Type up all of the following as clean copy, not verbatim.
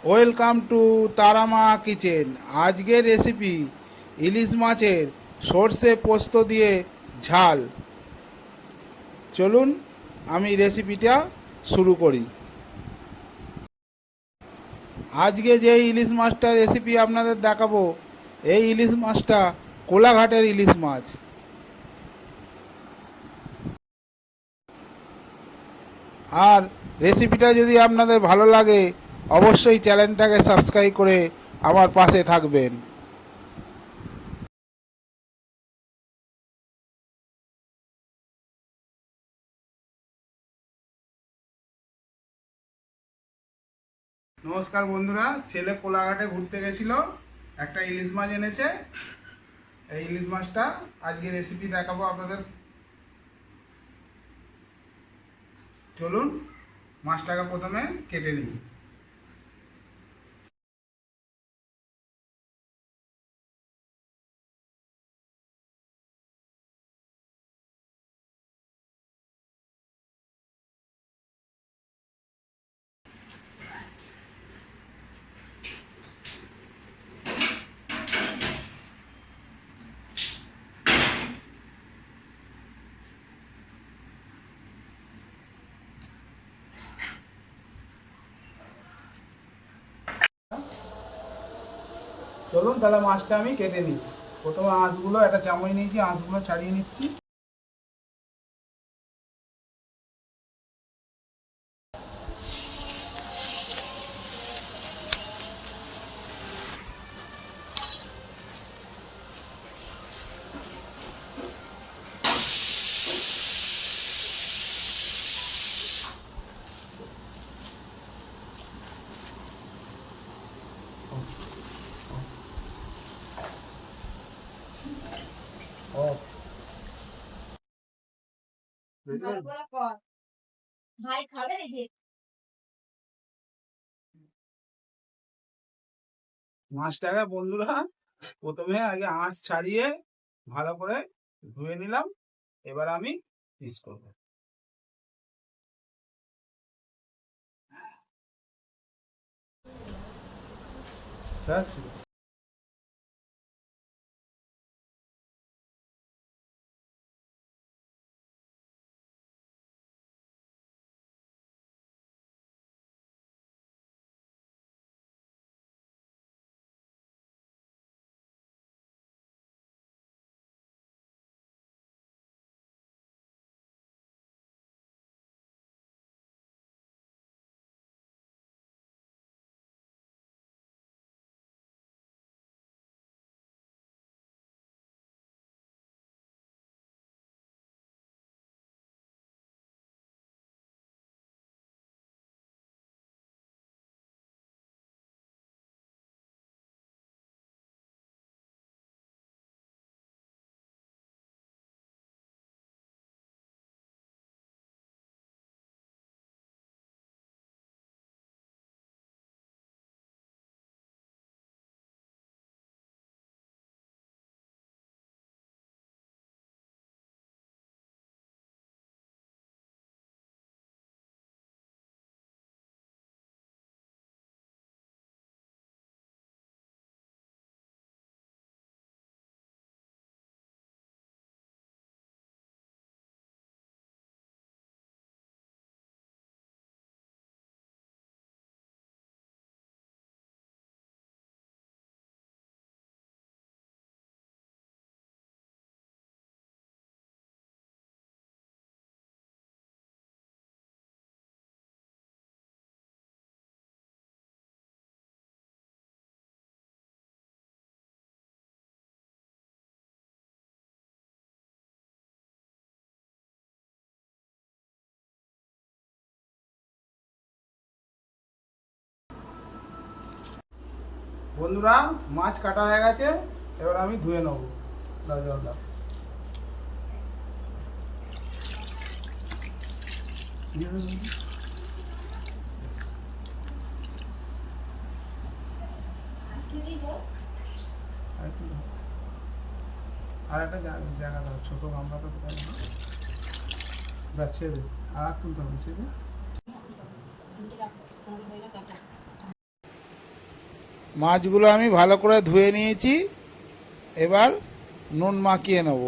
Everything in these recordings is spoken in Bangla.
Welcome to Tara Maa kitchen. আজকের রেসিপি ইলিশ মাছের সর্ষে পোস্ত দিয়ে ঝাল। চলুন আমি রেসিপিটা শুরু করি। আজকে যে ইলিশ মাছটা রেসিপি আপনাদের দেখাবো, এই ইলিশ মাছটা কোলাঘাটের ইলিশ মাছ। আর রেসিপিটা যদি আপনাদের ভালো লাগে অবশ্যই চ্যানেলটাকে সাবস্ক্রাইব করে আমার পাশে থাকবেন। নমস্কার বন্ধুরা, ছেলে কোলাঘাটে ঘুরতে গেছিল, একটা ইলিশ মাছ এনেছে। এই ইলিশ মাছটা আজকে রেসিপি দেখাবো আপনাদের। চলুন মাছটাকে প্রথমে কেটে নিই। চলুন তাহলে মাছটা আমি কেটে নিই। প্রথমে আঁশগুলো, একটা চামচ নিয়েছি, আঁশগুলো ছাড়িয়ে নিচ্ছি। মাছটাকে বন্ধুরা প্রথমে আগে আঁশ ছাড়িয়ে ভালো করে ধুয়ে নিলাম। এবার আমি পিস করবো। বন্ধুরা মাছ কাটা হয়ে গেছে, এবার আমি ধুয়ে নেবো। দাও জল দাও। আর একটা জায়গা দাও, ছোটো গামলাটা কোথায়? ব্যাস ছেড়ে দে, আর তুলতে হবে, ছেড়ে দে। মাছগুলো আমি ভালো করে ধুয়ে নিয়েছি, এবার নুন মাখিয়ে নেব।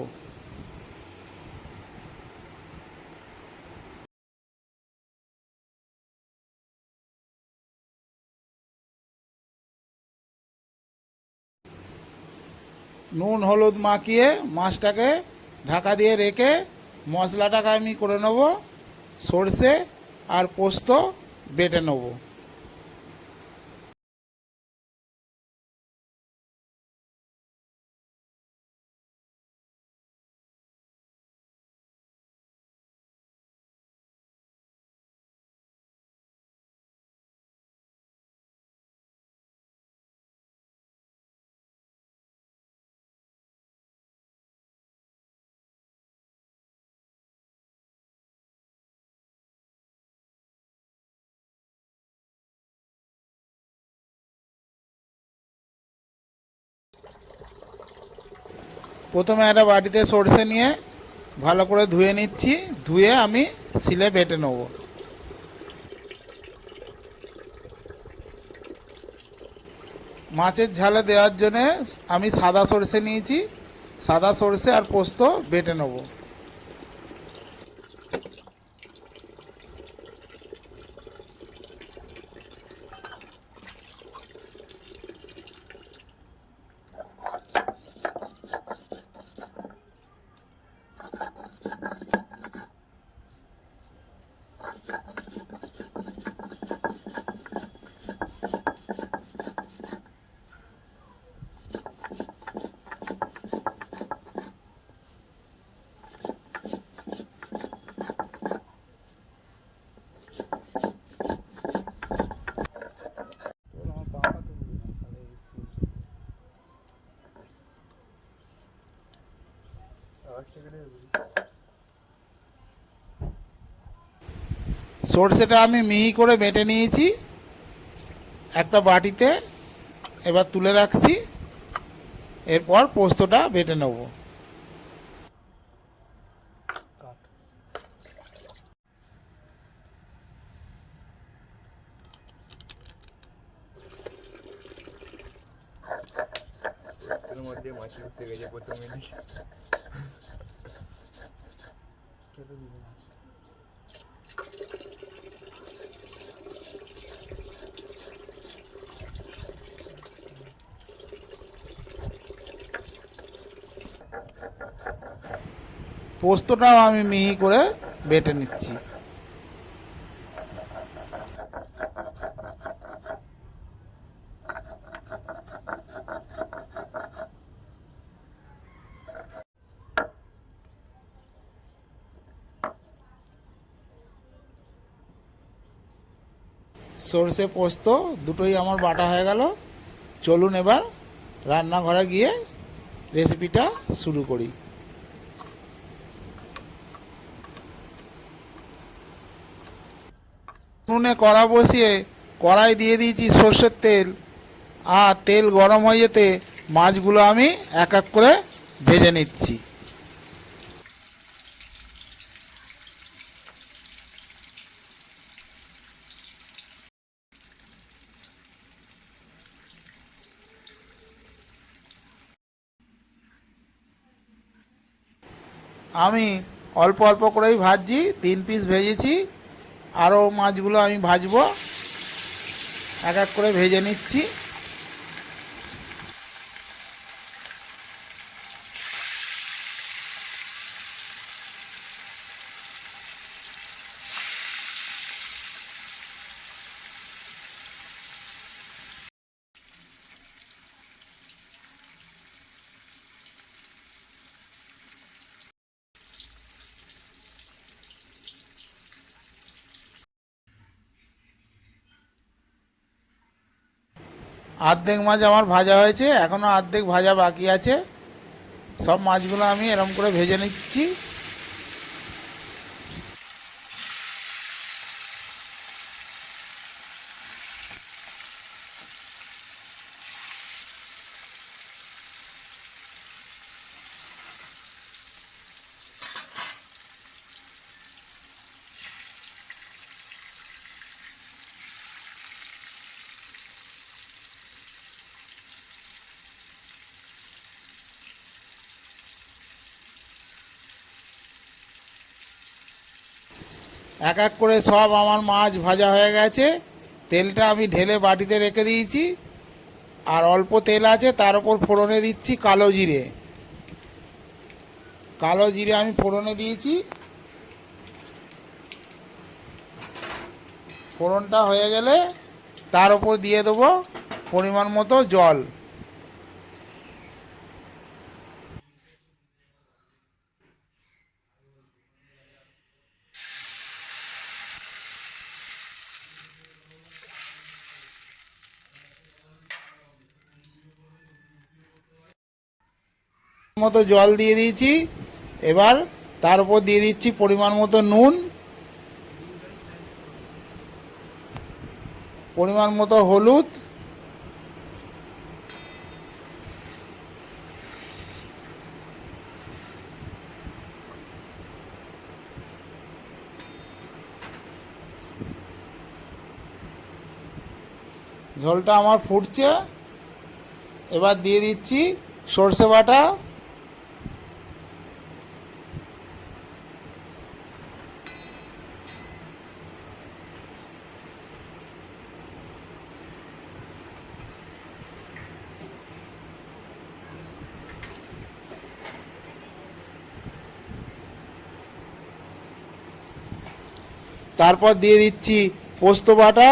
নুন হলুদ মাখিয়ে মাছটাকে ঢাকা দিয়ে রেখে মশলাটাকে আমি করে নেব, সর্ষে আর পোস্ত বেটে নেব। প্রথমে একটা বাটিতে সর্ষে নিয়ে ভালো করে ধুয়ে নিচ্ছি, ধুয়ে আমি শিলে বেটে নেব। মাছের ঝালে দেওয়ার জন্যে আমি সাদা সর্ষে নিয়েছি, সাদা সর্ষে আর পোস্ত বেটে নেব। সর্ষেটা আমি মিহি করে বেটে নিয়েছি একটা বাটিতে, এবার তুলে রাখছি। এরপর পোস্তটা বেটে নেব। মধ্যে মাছ ঢুকতে গেছে প্রথমে। পোস্তটাও আমি মিহি করে বেটে নিচ্ছি। সর্ষে পোস্ত দুটোই আমার বাটা হয়ে গেল। চলুন এবার রান্নাঘরে গিয়ে রেসিপিটা শুরু করি। উনুনে কড়া বসিয়ে কড়াই দিয়ে দিয়েছি সর্ষের তেল, আর তেল গরম হয়ে যেতে মাছগুলো আমি এক এক করে ভেজে নিচ্ছি। আমি অল্প অল্প করেই ভাজছি, 3 পিস ভেজেছি, আরও মাছগুলো আমি ভাজবো, এক এক করে ভেজে নিচ্ছি। অর্ধেক মাছ আমার ভাজা হয়েছে, এখনও অর্ধেক ভাজা বাকি আছে। সব মাছগুলো আমি এরম করে ভেজে নিচ্ছি। এক এক করে সব আমার মাছ ভাজা হয়ে গেছে। তেলটা আমি ঢেলে বাটিতে রেখে দিয়েছি। আর অল্প তেল আছে, তার উপর ফোড়নে দিচ্ছি কালো জিরে। কালো জিরে আমি ফোড়নে দিয়েছি। ফোড়নটা হয়ে গেলে তার উপর দিয়ে দেবো পরিমাণ মতো জল। মতো জল দিয়ে দিয়েছি। এবার তার উপর দিয়ে দিচ্ছি পরিমাণ মতো নুন, পরিমাণ মতো হলুদ, ঝোলটা আমার ফুটছে। এবার দিয়ে দিচ্ছি সর্ষে বাটা, তারপর দিয়ে দিচ্ছি পোস্ত বাটা,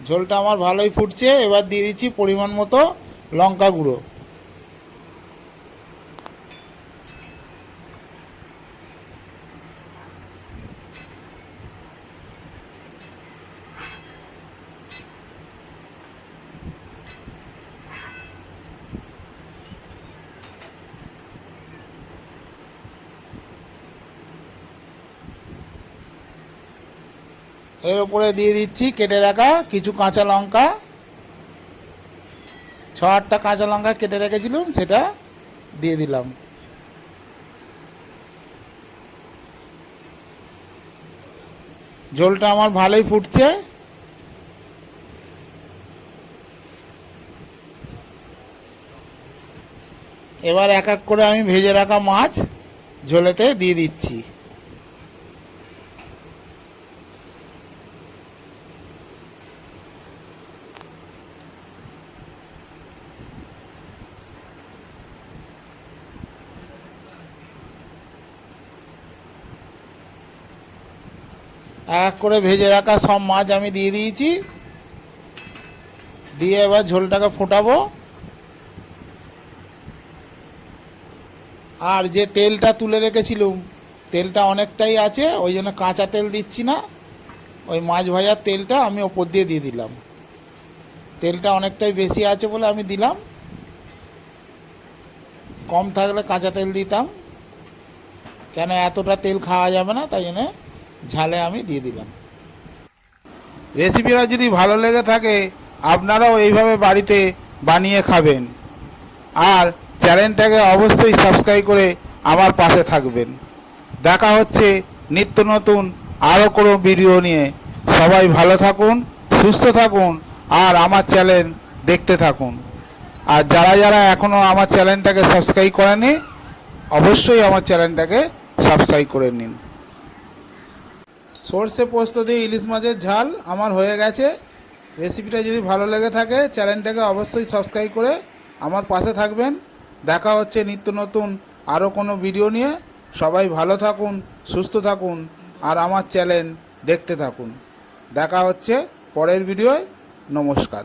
ঝোলটা আমার ভালোই ফুটছে। এবার দিয়ে দিচ্ছি পরিমাণ মতো লঙ্কা গুঁড়ো। এর উপরে দিয়ে দিচ্ছি কেটে রাখা কিছু কাঁচা লঙ্কা। 6-8টা কাঁচা লঙ্কা কেটে রেখেছিলাম, সেটা দিয়ে দিলাম। ঝোলটা আমার ভালোই ফুটছে। এবার এক এক করে আমি ভেজে রাখা মাছ ঝোলেতে দিয়ে দিচ্ছি। এক করে ভেজে রাখা সব মাছ আমি দিয়ে দিয়েছি। দিয়ে এবার ঝোলটাকে ফোটাবো। আর যে তেলটা তুলে রেখেছিলাম, তেলটা অনেকটাই আছে, ওই জন্য কাঁচা তেল দিচ্ছি না, ওই মাছ ভাজার তেলটা আমি ওপর দিয়ে দিলাম। তেলটা অনেকটাই বেশি আছে বলে আমি দিলাম, কম থাকলে কাঁচা তেল দিতাম, কেন এতটা তেল খাওয়া যাবে না, তাই জন্য ঝালে আমি দিয়ে দিলাম। রেসিপিটা যদি ভালো লেগে থাকে আপনারাও এইভাবে বাড়িতে বানিয়ে খাবেন। আর চ্যানেলটাকে অবশ্যই সাবস্ক্রাইব করে আমার পাশে থাকবেন। দেখা হচ্ছে নিত্য নতুন আরও কোনো ভিডিও নিয়ে। সবাই ভালো থাকুন, সুস্থ থাকুন, আর আমার চ্যানেল দেখতে থাকুন। আর যারা যারা এখনও আমার চ্যানেলটাকে সাবস্ক্রাইব করেনি, অবশ্যই আমার চ্যানেলটাকে সাবস্ক্রাইব করে নিন। সর্ষে পোস্ত দিয়ে ইলিশ মাছের ঝাল আমার হয়ে গেছে। রেসিপিটা যদি ভালো লেগে থাকে চ্যানেলটাকে অবশ্যই সাবস্ক্রাইব করে আমার পাশে থাকবেন। দেখা হচ্ছে নিত্য নতুন আরও কোনো ভিডিও নিয়ে। সবাই ভালো থাকুন, সুস্থ থাকুন, আর আমার চ্যানেল দেখতে থাকুন। দেখা হচ্ছে পরের ভিডিওয়। নমস্কার।